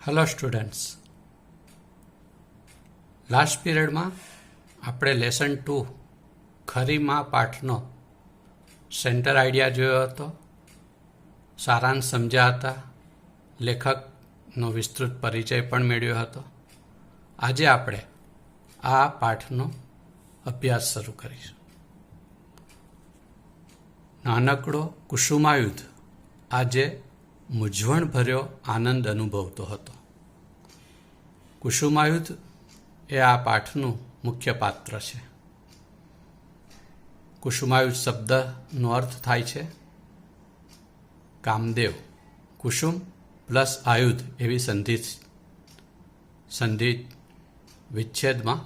Hello students, last પીરિયડમાં આપણે lesson 2 ખરી માં પાઠનો સેન્ટર આઈડિયા જોયો હતો, સારાંશ સમજ્યા હતા, લેખકનો વિસ્તૃત પરિચય પણ મેળવ્યો હતો. આજે આપણે આ પાઠનો અભ્યાસ શરૂ કરીશું. નાનકડો કુસુમાયુધ આજે મૂંઝવણભર્યો આનંદ અનુભવતો હતો. કુસુમાયુધ એ આ પાઠનું મુખ્ય પાત્ર છે. કુસુમાયુધ શબ્દનો અર્થ થાય છે કામદેવ. કુસુમ પ્લસ આયુધ એવી સંધિ વિચ્છેદમાં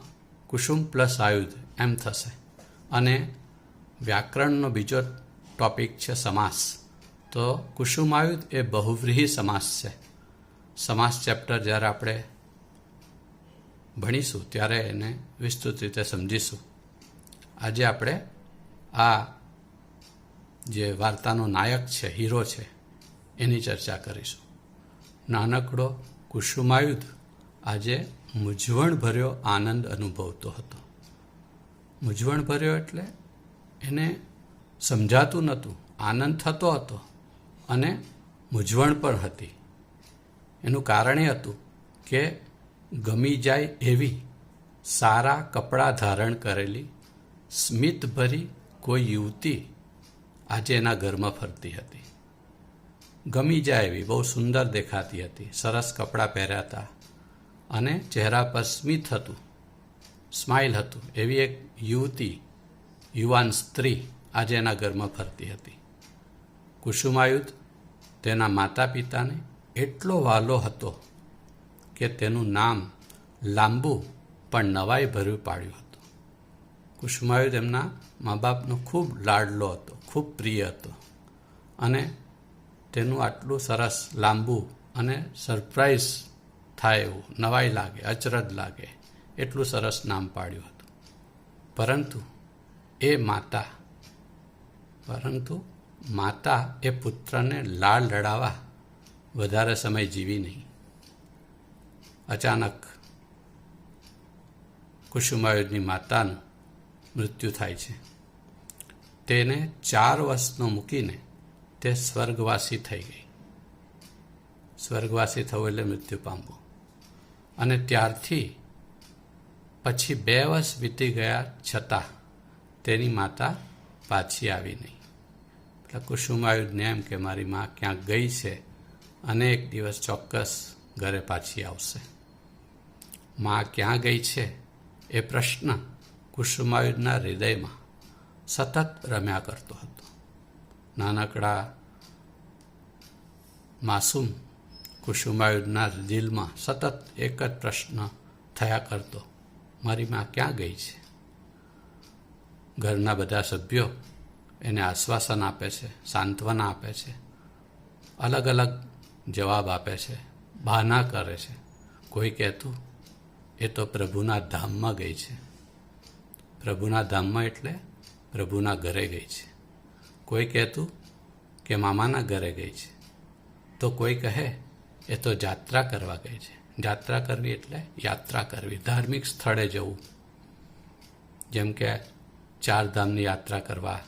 કુસુમ પ્લસ આયુધ એમ થશે. અને વ્યાકરણનો બીજો ટોપિક છે સમાસ. તો કુસુમાયુધ એ બહુવ્રીહી સમાસ છે. સમાસ ચેપ્ટર જ્યારે આપણે ભણીશું ત્યારે એને વિસ્તૃત રીતે સમજીશું. આજે આપણે આ જે વાર્તાનો નાયક છે, હીરો છે, એની ચર્ચા કરીશું. નાનકડો કુસુમાયુધ આજે મૂંઝવણભર્યો આનંદ અનુભવતો હતો. મૂંઝવણભર્યો એટલે એને સમજાતું નહોતું. આનંદ થતો હતો અને મૂંઝવણ પણ હતી. એનું કારણ એ હતું કે ગમી જાય એવી સારા કપડાં ધારણ કરેલી સ્મિતભરી કોઈ યુવતી આજે એના ઘરમાં ફરતી હતી. ગમી જાય એવી, બહુ સુંદર દેખાતી હતી, સરસ કપડાં પહેર્યા હતા અને ચહેરા પર સ્મિત હતું, સ્માઇલ હતું. એવી એક યુવતી, યુવાન સ્ત્રી આજે એના ઘરમાં ફરતી હતી. કુસુમાયુધ તેના માતા પિતાને એટલો વહાલો હતો કે તેનું નામ લાંબુ પણ નવાઈ ભર્યું પાડ્યું હતું. કુસુમાયુધ એમના મા બાપનો ખૂબ લાડલો હતો, ખૂબ પ્રિય હતો અને તેનું આટલું સરસ લાંબુ અને સરપ્રાઇઝ થાય એવું, નવાઈ લાગે, અચરજ લાગે એટલું સરસ નામ પાડ્યું હતું. પરંતુ માતા એ પુત્રને લાડ લડાવવા વધારે સમય જીવી નહીં. અચાનક કુસુમાયુધની માતાનું મૃત્યુ થાય છે. તેને 4 વર્ષનો મૂકીને તે સ્વર્ગવાસી થઈ ગઈ. સ્વર્ગવાસી થવું એટલે મૃત્યુ પામવું. અને ત્યારથી પછી 2 વર્ષ વીતી ગયા છતાં તેની માતા પાછી આવી નહીં. એટલે કુસુમાયુધને એમ કે મારી મા ક્યાંક ગઈ છે અને એક દિવસ ચોક્કસ ઘરે પાછી આવશે. મા ક્યાં ગઈ છે એ પ્રશ્ન કુસુમાયુધના હૃદયમાં સતત રમ્યા કરતો હતો. નાનકડા માસૂમ કુસુમાયુધના દિલમાં સતત એક જ પ્રશ્ન થયા કરતો, મારી મા ક્યાં ગઈ છે? ઘરના બધા સભ્યો એને આશ્વાસન આપે છે, સાંત્વના આપે છે, અલગ અલગ જવાબ આપે છે, બહાના કરે છે. કોઈ કહેતું એ તો પ્રભુના ધામમાં ગઈ છે. પ્રભુના ધામમાં એટલે પ્રભુના ઘરે ગઈ છે. કોઈ કહેતું કે મામાના ઘરે ગઈ છે. તો કોઈ કહે એ તો જાત્રા કરવા ગઈ છે. જાત્રા કરવી એટલે યાત્રા કરવી, ધાર્મિક સ્થળે જવું. જેમ કે 4 ધામની યાત્રા કરવા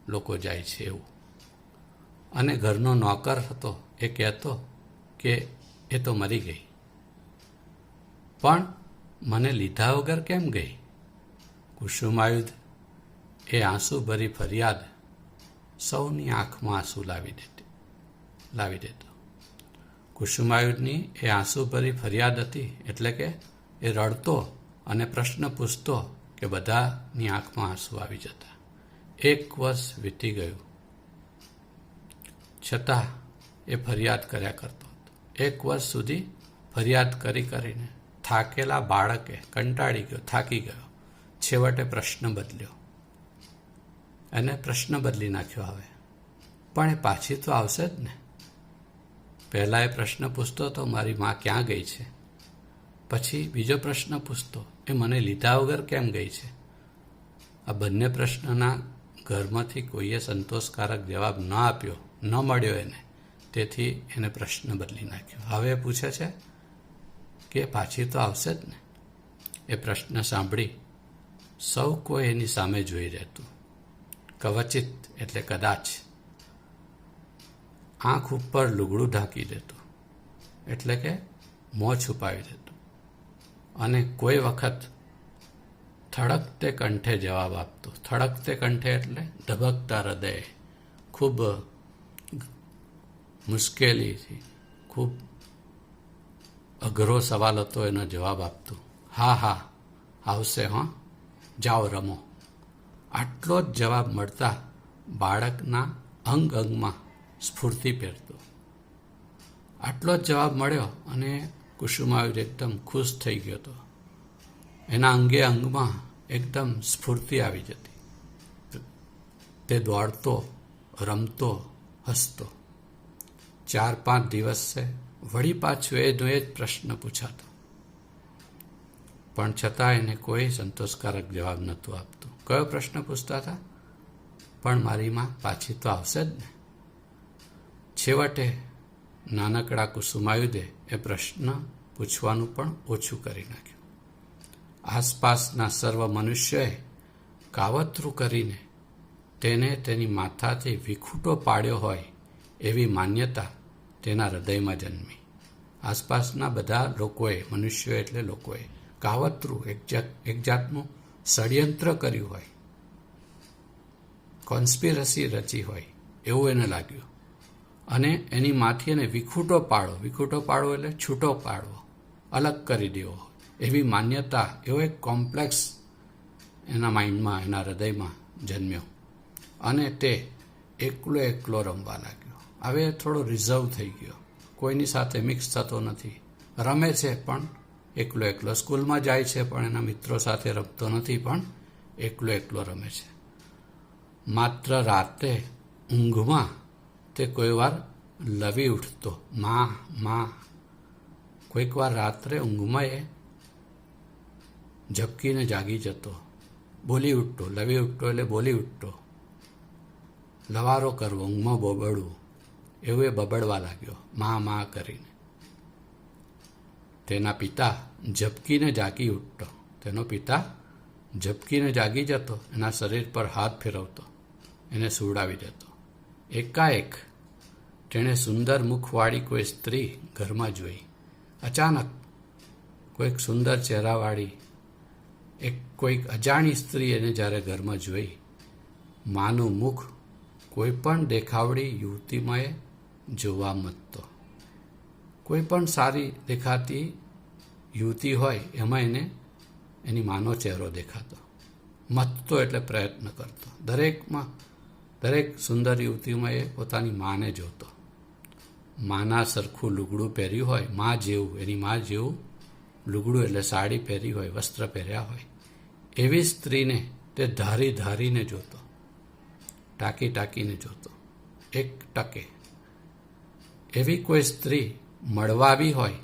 લોકો જાય છે એવું. અને ઘરનો નોકર હતો એ કહેતો કે એ તો મરી ગઈ. પણ મને લીધા વગર કેમ ગઈ? કુસુમાયુધ એ આંસુ ભરી ફરિયાદ સૌની આંખમાં આંસુ લાવી દેતો. કુસુમાયુધની એ આંસુ ભરી ફરિયાદ હતી એટલે કે એ રડતો અને પ્રશ્ન પૂછતો કે બધાની આંખમાં આંસુ આવી જતા. 1 વર્ષ વીતી ગયું છતાં એ ફરિયાદ કર્યા કરતો હતો. 1 વર્ષ સુધી ફરિયાદ કરીને થાકેલા બાળકે કંટાળી ગયો, થાકી ગયો. છેવટે પ્રશ્ન બદલ્યો. એને પ્રશ્ન બદલી નાખ્યો. હવે પણ એ પાછી તો આવશે જ ને. પહેલાં એ પ્રશ્ન પૂછતો હતો, મારી મા ક્યાં ગઈ છે? પછી બીજો પ્રશ્ન પૂછતો, એ મને લીધા વગર કેમ ગઈ છે? આ બંને પ્રશ્નના ઘરમાંથી કોઈએ સંતોષકારક જવાબ ન મળ્યો એને. તેથી એને પ્રશ્ન બદલી નાખ્યો. હવે પૂછે છે કે પાછી તો આવશે જ ને. એ પ્રશ્ન સાંભળી સૌ કોઈ એની સામે જોઈ રહેતું. કવચિત એટલે કદાચ આંખ ઉપર લુગડું ઢાંકી દેતું, એટલે કે મોં છુપાવી દેતું, અને કોઈ વખત થડકતે કંઠે જવાબ આપતો. થડકતે કંઠે એટલે ધબકતા હૃદયે, ખૂબ મુશ્કેલીથી, ખૂબ અઘરો સવાલ હતો એનો જવાબ આપતો. હા હા આવશે, હા જાઓ રમો. આટલો જ જવાબ મળતા બાળકના અંગ અંગમાં સ્ફૂર્તિ પહેરતો. આટલો જ જવાબ મળ્યો અને કુસુમાયુર એકદમ ખુશ થઈ ગયો હતો. એના અંગે અંગમાં એકદમ સ્ફૂર્તિ આવી જતી. તે દોડતો, રમતો, હસતો. 4-5 દિવસે વળી પાછું એનો એ જ પ્રશ્ન પૂછાતો, પણ છતાં એને કોઈ સંતોષકારક જવાબ નહોતું આપતું. કયો પ્રશ્ન પૂછતા હતા? પણ મારી માં પાછી તો આવશે જ ને. છેવટે નાનકડા કુસુમાયુધે એ પ્રશ્ન પૂછવાનું પણ ઓછું કરી નાખ્યું. આસપાસના સર્વ મનુષ્યોએ કાવતરું કરીને તેને તેની માથાથી વિખૂટો પાડ્યો હોય એવી માન્યતા તેના હૃદયમાં જન્મી. આસપાસના બધા લોકોએ, મનુષ્યો એટલે લોકોએ, કાવતરું, એક જાતનું ષડયંત્ર કર્યું હોય, કોન્સ્પિરસી રચી હોય એવું એને લાગ્યું. અને એની માથી એને વિખૂટો પાડવો એટલે છૂટો પાડવો, અલગ કરી દેવો, એવી માન્યતા, એવો એક કોમ્પ્લેક્સ એના માઇન્ડમાં, એના હૃદયમાં જન્મ્યો. અને તે એકલો રમવા લાગ્યો. હવે થોડો રિઝર્વ થઈ ગયો, કોઈની સાથે મિક્સ થતો નથી. રમે છે પણ એકલો. સ્કૂલમાં જાય છે પણ એના મિત્રો સાથે રમતો નથી, પણ એકલો રમે છે. માત્ર રાતે ઊંઘમાં તે કોઈ વાર લવી ઉઠતો, માં. કોઈક વાર રાત્રે ઊંઘમાં એ ઝબકીને જાગી જતો, બોલી ઉઠતો. લવી ઉઠતો એટલે બોલી ઉઠતો. લવારો કરવો, ઊંઘમાં બોબડવું, એવું એ બબડવા લાગ્યો, માં કરીને. તેના પિતા ઝબકીને જાગી ઉઠતો. તેનો પિતા ઝબકીને જાગી જતો, એના શરીર પર હાથ ફેરવતો, એને સુવડાવી દેતો. એકાએક તેણે સુંદર મુખવાળી કોઈ સ્ત્રી ઘરમાં જોઈ. અચાનક કોઈક સુંદર ચહેરાવાળી કોઈક અજાણી સ્ત્રી એને જ્યારે ઘરમાં જોઈ, માનું મુખ કોઈ પણ દેખાવડી યુવતીમાં એ જોવા મતતો. કોઈ પણ સારી દેખાતી યુવતી હોય એમાં એને એની માનો ચહેરો દેખાતો. મતતો એટલે પ્રયત્ન કરતો. દરેક સુંદર યુવતીમાં એ પોતાની માને જોતો. માના સરખું લુગડું પહેર્યું હોય, મા જેવું, એની મા જેવું લુગડું એટલે સાડી પહેરી હોય, વસ્ત્ર પહેર્યા હોય, એવી સ્ત્રીને તે ધારીને જોતો, ટાંકીને જોતો. એક ટકે એવી કોઈ સ્ત્રી મળવા આવી હોય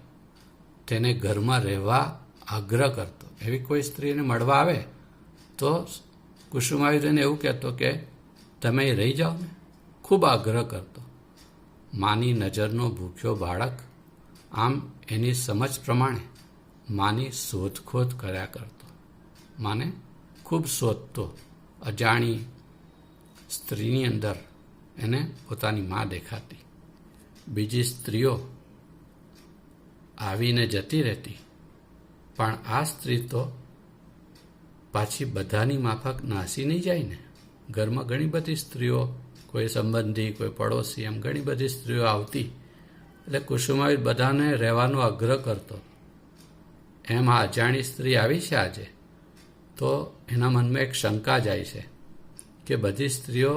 તેને ઘરમાં રહેવા આગ્રહ કરતો. એવી કોઈ સ્ત્રીને મળવા આવે તો કુસુમાયુધને એવું કહેતો કે તમે રહી જાઓ ને, ખૂબ આગ્રહ કરતો. માની નજરનો ભૂખ્યો બાળક આમ એની સમજ પ્રમાણે માની શોધખોધ કર્યા કરતો. માને ખૂબ શોધતો. અજાણી સ્ત્રીની અંદર એને પોતાની મા દેખાતી. બીજી સ્ત્રીઓ આવીને જતી રહેતી, પણ આ સ્ત્રી તો પાછી બધાની માફક નાસી નહીં જાય ને. ઘરમાં ઘણી બધી સ્ત્રીઓ, કોઈ સંબંધી, કોઈ પડોશી, એમ ઘણી બધી સ્ત્રીઓ આવતી. એટલે કુસુમાયુર બધાને રહેવાનો આગ્રહ કરતો. એમ આ અજાણી સ્ત્રી આવી છે આજે, તો એના મનમાં એક શંકા જાય છે કે બધી સ્ત્રીઓ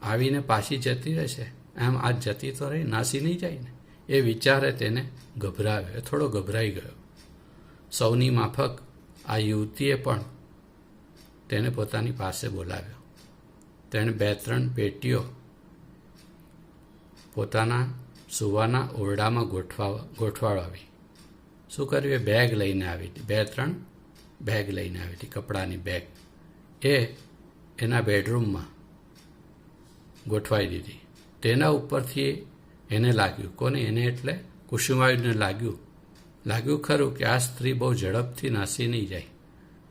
આવીને પાછી જતી રહેશે, એમ આજ જતી તો રહી, નાસી નહીં જાય ને. એ વિચારે તેને ગભરાવ્યો, થોડો ગભરાઈ ગયો. સૌની માફક આ યુવતીએ પણ તેને પોતાની પાસે બોલાવ્યો. તેણે 2-3 પેટીઓ પોતાના સુવાના ઓરડામાં ગોઠવાવી. શું કર્યું? એ બેગ લઈને આવી હતી, 2-3 બેગ લઈને આવી હતી, કપડાની બેગ. એ એના બેડરૂમમાં ગોઠવાઈ દીધી. તેના ઉપરથી એને લાગ્યું, કોને? એને એટલે કુસુમાયુરને લાગ્યું લાગ્યું ખરું કે આ સ્ત્રી બહુ ઝડપથી નાસી નહીં જાય,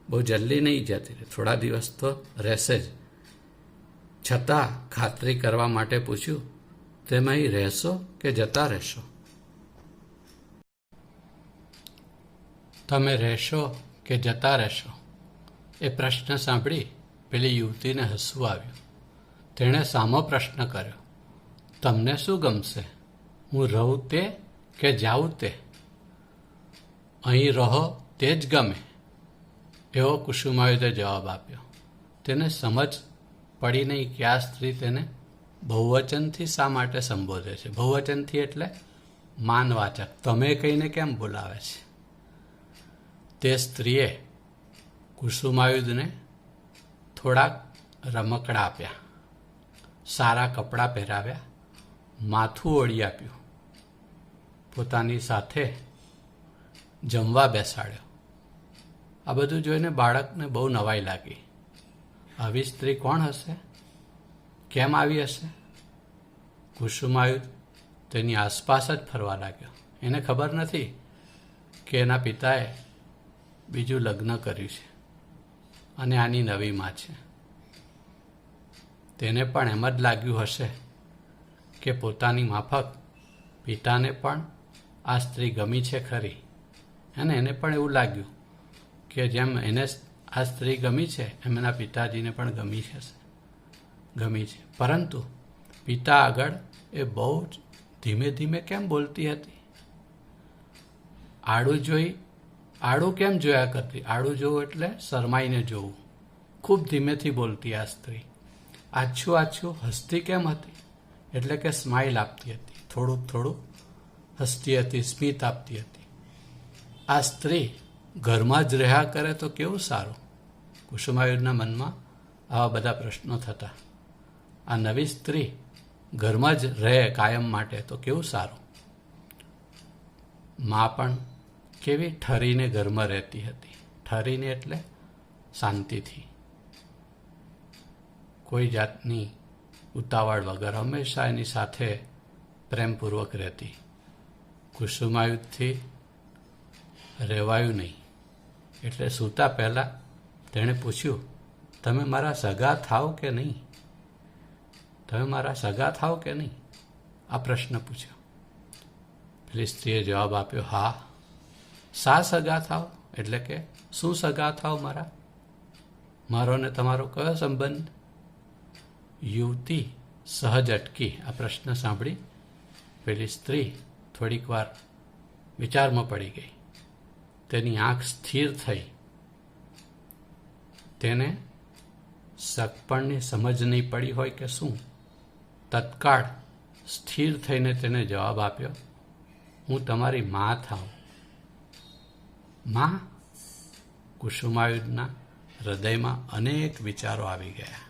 બહુ જલ્દી નહીં જતી રહે, થોડા દિવસ તો રહેશે જ. છતાં ખાતરી કરવા માટે પૂછ્યું, તમે અહીં રહેશો કે જતા રહેશો? તમે રહેશો કે જતા રહેશો? એ પ્રશ્ન સાંભળી પેલી યુવતીને હસવું આવ્યું. તેણે સામો પ્રશ્ન કર્યો, તમને શું ગમશે, હું રહું તે કે જાઉં તે? અહીં રહો તે જ ગમે, એવો કુસુમાયુધે જવાબ આપ્યો. તેને સમજ પડી નહીં કે આ સ્ત્રી તેને બહુવચનથી શા માટે સંબોધે છે. બહુવચનથી એટલે માનવાચક, તમે કહીને કેમ બોલાવે છે. તે સ્ત્રીએ કુસુમાયુધને થોડાક રમકડા આપ્યા, સારા કપડાં પહેરાવ્યા, માથું ઓળી આપ્યું, પોતાની સાથે જમવા બેસાડ્યો. આ બધું જોઈને બાળકને બહુ નવાઈ લાગી. આવી સ્ત્રી કોણ હશે, કેમ આવી હશે? કુસુમાયુધ તેની આસપાસ જ ફરવા લાગ્યો. એને ખબર નથી કે એના પિતાએ બીજું લગ્ન કર્યું છે અને આની નવી માં છે. તેને પણ એમ જ લાગ્યું હશે કે પોતાની માફક પિતાને પણ આ સ્ત્રી ગમી છે ખરી, અને એને પણ એવું લાગ્યું કે જેમ એને આ સ્ત્રી ગમી છે એમ એના પિતાજીને પણ ગમી છે. પરંતુ પિતા આગળ એ બહુ જ ધીમે ધીમે કેમ બોલતી હતી? આડું કેમ જોયા કરતી? આડું જોવું એટલે શરમાઈને જોવું. ખૂબ ધીમેથી બોલતી આ સ્ત્રી. આછું હસતી કેમ હતી? એટલે કે સ્માઇલ આપતી હતી, થોડું હસતી હતી, સ્મિત આપતી હતી. આ સ્ત્રી ઘરમાં જ રહ્યા કરે તો કેવું સારું. કુસુમાયુધના મનમાં આવા બધા પ્રશ્નો થતા. આ નવી સ્ત્રી ઘરમાં જ રહે કાયમ માટે તો કેવું સારું. મા પણ કેવી ઠરીને ઘરમાં રહેતી હતી. ઠરીને એટલે શાંતિથી, કોઈ જાતની ઉતાવળ વગર, હંમેશા એની સાથે પ્રેમપૂર્વક રહેતી. કુસુમાયુધથી રહેવાયું નહીં, એટલે સૂતા પહેલાં તેણે પૂછ્યું, તમે મારા સગા થાવ કે નહીં? તમે મારા સગા થાવ કે નહીં? આ પ્રશ્ન પૂછ્યો. પેલી સ્ત્રીએ જવાબ આપ્યો, હા. શા સગા થાવ? એટલે કે શું સગા થાવ મારા? મારો ને તમારો કયો સંબંધ? યુવતી સહજ અટકી. આ પ્રશ્ન સાંભળી પેલી સ્ત્રી થોડીક વાર વિચારમાં પડી ગઈ. તેની આંખ સ્થિર થઈ. તેને સગપણની સમજ નહીં પડી હોય કે શું? તત્કાળ સ્થિર થઈને તેને જવાબ આપ્યો, હું તમારી મા થાઉં. મા? કુસુમાયુધના હૃદયમાં અનેક વિચારો આવી ગયા.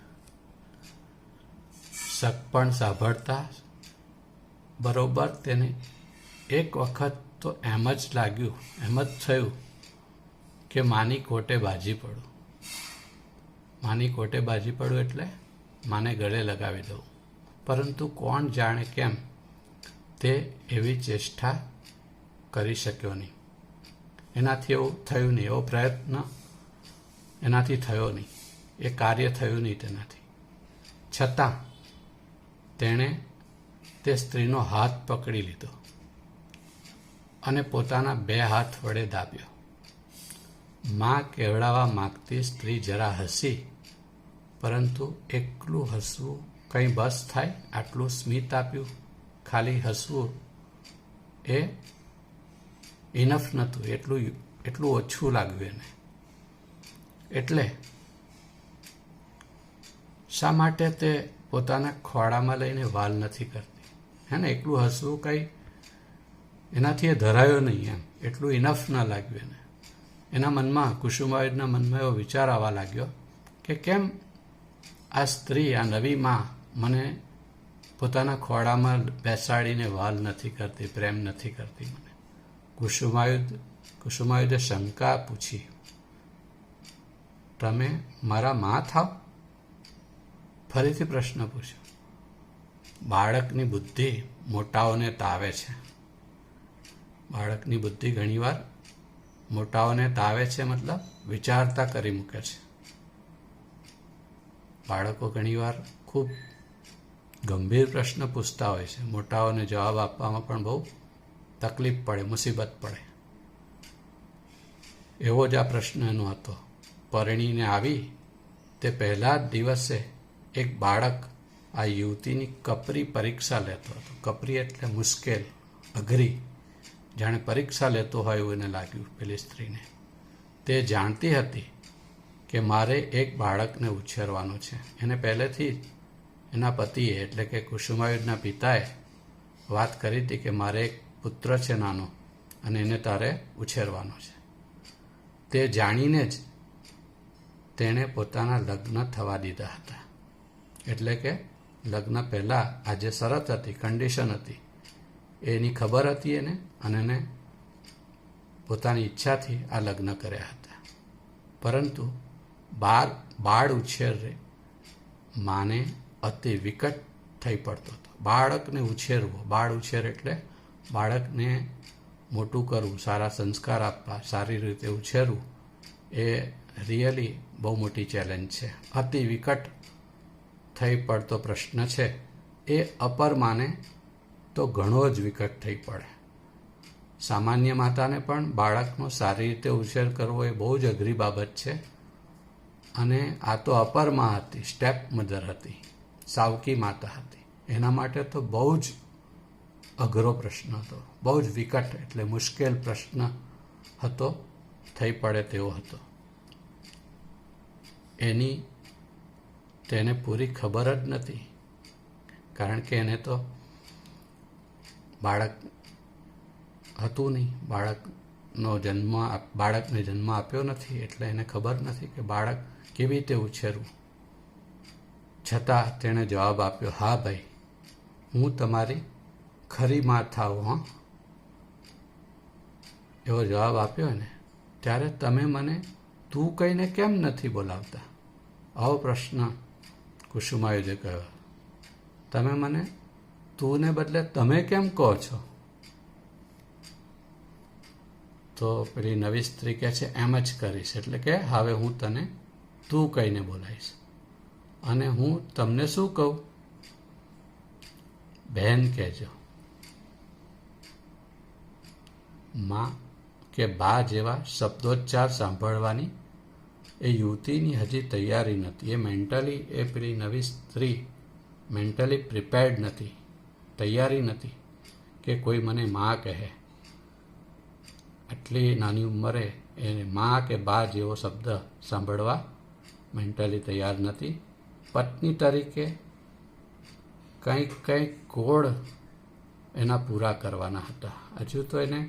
સગપણ સાંભળતા બરોબર તેને એક વખત તો એમ જ થયું કે માની કોટે બાજી પડું. માની કોટે બાજી પડું એટલે માને ગળે લગાવી દઉં. પરંતુ કોણ જાણે કેમ તે એવી ચેષ્ટા કરી શક્યો નહીં. એનાથી એવું થયું નહીં, એવો પ્રયત્ન એનાથી થયો નહીં, એ કાર્ય થયું નહીં તેનાથી. છતાં તેણે તે સ્ત્રીનો હાથ પકડી લીધો અને પોતાના 2 હાથ વડે દાબ્યો. માં કહેવડાવવા માગતી સ્ત્રી જરા હસી, પરંતુ એકલું હસવું કંઈ બસ થાય? આટલું સ્મિત આપ્યું, ખાલી હસવું એ ઇનફ નહોતું. એટલું ઓછું લાગ્યું એને. એટલે શા માટે તે પોતાના ખોળામાં લઈને વાલ નથી કરતી? હે ને, એકલું હસવું કંઈ એનાથી એ ધરાયો નહીં એમ. એટલું ઇનફ ન લાગ્યું એને. એના મનમાં, કુસુમાયુધના મનમાં એવો વિચાર આવવા લાગ્યો કે કેમ આ સ્ત્રી, આ નવી માં મને પોતાના ખોળામાં બેસાડીને વાલ નથી કરતી, પ્રેમ નથી કરતી મને. કુસુમાયુધે શંકા પૂછી, તમે મારા માં થાવ? ફરીથી પ્રશ્ન પૂછ્યો. બાળકની બુદ્ધિ મોટાઓને તાવે છે. બાળકની બુદ્ધિ ઘણીવાર મોટાઓને તાવે છે, મતલબ વિચારતા કરી મૂકે છે. બાળકો ઘણીવાર ખૂબ ગંભીર પ્રશ્ન પૂછતા હોય છે. મોટાઓને જવાબ આપવામાં પણ બહુ તકલીફ પડે, મુસીબત પડે. એવો જ આ પ્રશ્ન એનો હતો. પરણીને આવી તે પહેલા જ દિવસે એક બાળક આ યુવતીની કપરી પરીક્ષા લેતો હતો. કપરી એટલે મુશ્કેલ, અઘરી, જાણે પરીક્ષા લેતો હોય એવું એને લાગ્યું પેલી સ્ત્રીને. તે જાણતી હતી કે મારે એક બાળકને ઉછેરવાનું છે. એને પહેલેથી જ એના પતિએ એટલે કે કુસુમાયુધના પિતાએ વાત કરી હતી કે મારે એક પુત્ર છે નાનો અને એને તારે ઉછેરવાનો છે. તે જાણીને જ તેણે પોતાના લગ્ન થવા દીધા હતા. એટલે કે લગ્ન પહેલાં આ જે શરત હતી, કન્ડિશન હતી, એની ખબર હતી એને, અને એને પોતાની ઈચ્છાથી આ લગ્ન કર્યા હતા. પરંતુ બાળ ઉછેર માને અતિ વિકટ થઈ પડતો હતો. બાળકને ઉછેરવો, બાળ ઉછેર એટલે બાળકને મોટું કરવું, સારા સંસ્કાર આપવા, સારી રીતે ઉછેરવું, એ રિયલી બહુ મોટી ચેલેન્જ છે. અતિ વિકટ થઈ પડતો પ્રશ્ન છે. એ અપર માને તો ઘણો જ વિકટ થઈ પડે. સામાન્ય માતાને પણ બાળકનો સારી રીતે ઉછેર કરવો એ બહુ જ અઘરી બાબત છે. અને આ તો અપર માં હતી, સ્ટેપ મધર હતી, સાવકી માતા હતી. એના માટે તો બહુ જ અઘરો પ્રશ્ન હતો, બહુ જ વિકટ એટલે મુશ્કેલ પ્રશ્ન હતો, થઈ પડે તેવો હતો. એની તેને પૂરી ખબર જ નથી, કારણ કે એને તો બાળક હતું નહીં, બાળકને જન્મ આપ્યો નથી, એટલે એને ખબર નથી કે બાળક કેવી રીતે ઉછેરવું. છતાં તેણે જવાબ આપ્યો, હા ભાઈ, હું તમારી ખરી માં થાઉં. હા, એવો જવાબ આપ્યો ને ત્યારે તમે મને તું કહીને કેમ નથી બોલાવતા? આવો પ્રશ્ન કુસુમાયુધે કહ્યો. તમે મને તુંને બદલે તમે કેમ કહો છો? તો પેલી નવી સ્ત્રી કહે છે, એમ જ કરીશ. એટલે કે હવે હું તને તું કહીને બોલાવીશ. અને હું તમને શું કહું? બહેન કહેજો. માં કે બા જેવા શબ્દોચ્ચાર સાંભળવાની એ યુવતીની હજી તૈયારી નથી. એ પેલી નવી સ્ત્રી મેન્ટલી પ્રિપેર્ડ નથી, તૈયારી નથી કે કોઈ મને માં કહે. આટલી નાની ઉંમરે એ માં કે બા જેવો શબ્દ સાંભળવા મેન્ટલી તૈયાર નથી. પત્ની તરીકે કંઈક કોડ એના પૂરા કરવાના હતા. હજુ તો એને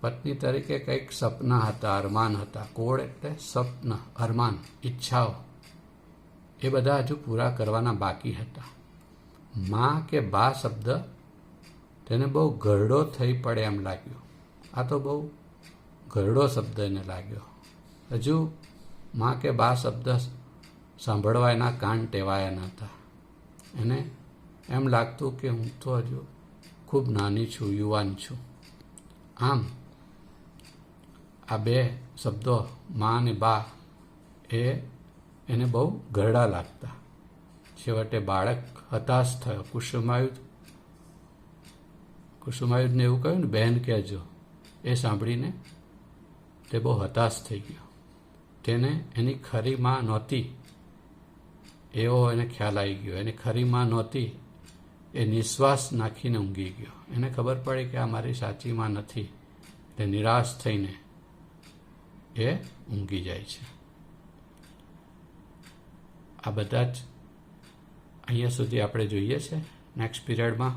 પત્ની તરીકે કંઈક સપના હતા, અરમાન હતા. કોડ એટલે સ્વપ્ન, અરમાન, ઈચ્છાઓ, એ બધા હજુ પૂરા કરવાના બાકી હતા. માં કે બા શબ્દ તેને બહુ ઘરડો થઈ પડે એમ લાગ્યું. આ તો બહુ ઘરડો શબ્દ એને લાગ્યો. હજુ માં કે બા શબ્દ સાંભળવા એના કાન ટેવાયા ન હતા. એને એમ લાગતું કે હું તો હજુ ખૂબ નાની છું, યુવાન છું. આમ આ બે શબ્દો માં અને બા એને બહુ ઘરડા લાગતા. છેવટે બાળક હતાશ થયો. કુસુમાયુધને એવું કહ્યું ને, બહેન કહેજો. એ સાંભળીને તે બહુ હતાશ થઈ ગયો. તેને એની ખરી માં નહોતી એવો એને ખ્યાલ આવી ગયો. એની ખરી માં નહોતી, એ નિશ્વાસ નાખીને ઊંઘી ગયો. એને ખબર પડી કે આ મારી સાચી માં નથી. એટલે નિરાશ થઈને એ ઊંઘી જાય છે. આ બધા જ અહીંયા સુધી આપણે જોઈએ છે. નેક્સ્ટ પીરિયડમાં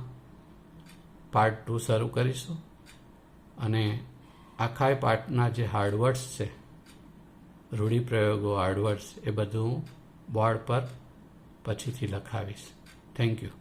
પાર્ટ 2 શરૂ કરીશું. અને આખા પાર્ટના જે હાર્ડવર્ડ્સ છે, રૂઢિપ્રયોગો, હાર્ડવર્ડ્સ, એ બધું હું બોર્ડ પર પછીથી લખાવીશ. Thank you.